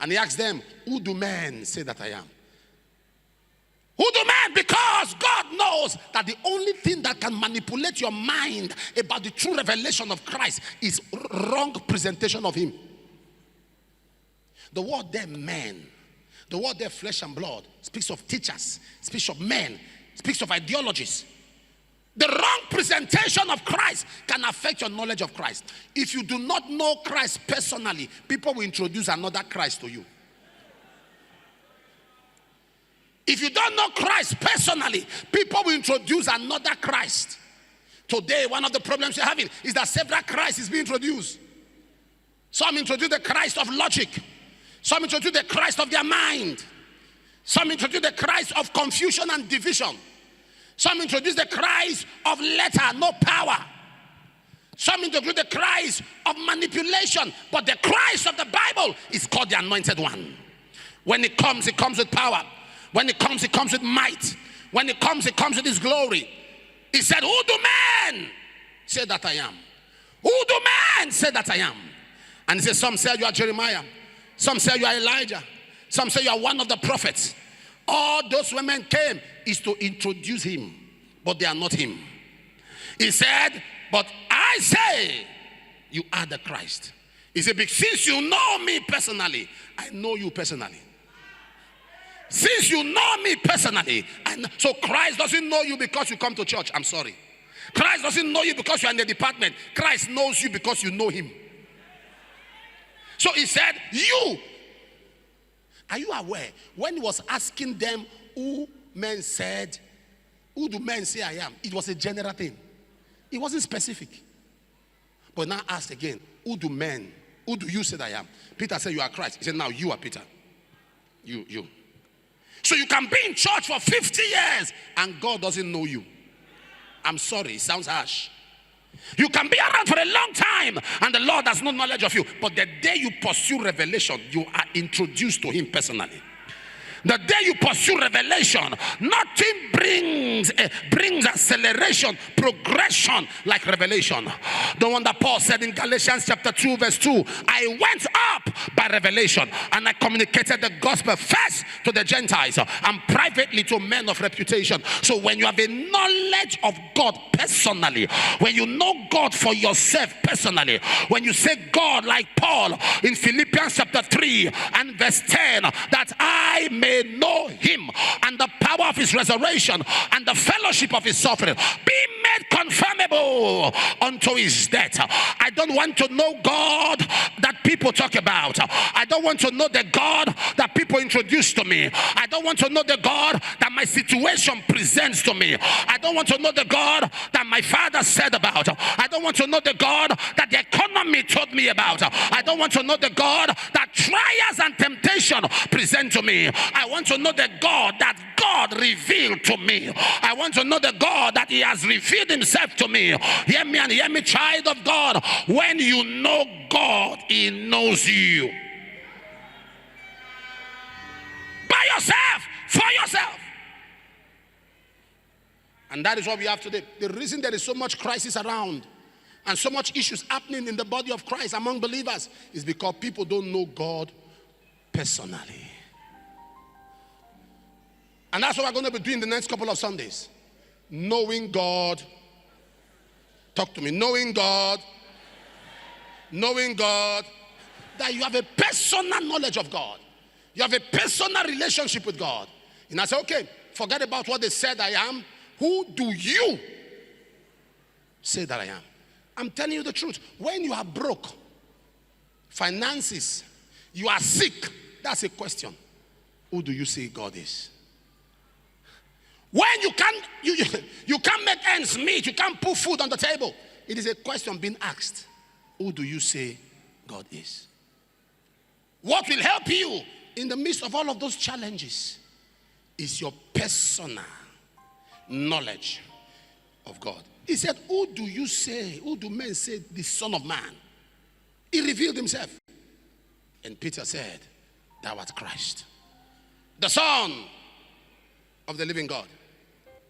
And he asked them, who do men say that I am? Who do men? Because God knows that the only thing that can manipulate your mind about the true revelation of Christ is wrong presentation of him. The word there, men, the word there, flesh and blood, speaks of teachers, speaks of men, speaks of ideologies. The wrong presentation of Christ can affect your knowledge of Christ. If you do not know Christ personally, people will introduce another Christ to you. If you don't know Christ personally, people will introduce another Christ. Today, one of the problems you're having is that several Christs is being introduced. Some introduce the Christ of logic. Some introduce the Christ of their mind. Some introduce the Christ of confusion and division. Some introduce the Christ of letter, no power. Some introduce the Christ of manipulation. But the Christ of the Bible is called the Anointed One. When it comes with power. When it comes with might. When it comes with his glory. He said, who do men say that I am? Who do men say that I am? And he said, some say you are Jeremiah. Some say you are Elijah. Some say you are one of the prophets. All those women came is to introduce him, but they are not him. He said, but I say you are the Christ. He said, since you know me personally, I know you personally. Since you know me personally, so Christ doesn't know you because you come to church. I'm sorry. Christ doesn't know you because you are in the department. Christ knows you because you know him. So he said, you. Are you aware? When he was asking them who men said, who do men say I am? It was a general thing. It wasn't specific. But now asked again, who do you say that I am? Peter said, you are Christ. He said, now you are Peter. You. So you can be in church for 50 years and God doesn't know you. I'm sorry, it sounds harsh. You can be around for a long time and the Lord has no knowledge of you. But the day you pursue revelation, you are introduced to him personally. The day you pursue revelation, nothing brings acceleration, progression like revelation. The one that Paul said in Galatians chapter 2 verse 2, I went up by revelation and I communicated the gospel first to the Gentiles and privately to men of reputation. So when you have a knowledge of God personally, when you know God for yourself personally, when you say God like Paul in Philippians chapter 3 and verse 10, that I may know him and the power of his resurrection and the fellowship of his suffering, be made conformable unto his death. I don't want to know God that people talk about. I don't want to know the God that people introduce to me. I don't want to know the God that my situation presents to me. I don't want to know the God that my father said about. I don't want to know the God that the economy told me about. I don't want to know the God that trials and temptation present to me. I want to know the God that God revealed to me. I want to know the God that he has revealed himself to me. Hear me and hear me, child of God. When you know God, he knows you. By yourself, for yourself. And that is what we have today. The reason there is so much crisis around and so much issues happening in the body of Christ among believers is because people don't know God personally. And that's what we're going to be doing the next couple of Sundays. Knowing God. Talk to me. Knowing God. Knowing God. That you have a personal knowledge of God. You have a personal relationship with God. And I say, okay, forget about what they said I am. Who do you say that I am? I'm telling you the truth. When you are broke, finances, you are sick, that's a question. Who do you say God is? When you can't make ends meet, you can't put food on the table, it is a question being asked. Who do you say God is? What will help you in the midst of all of those challenges is your personal knowledge of God. He said, who do you say, who do men say the Son of Man? He revealed himself. And Peter said, thou art Christ, the Son of the living God.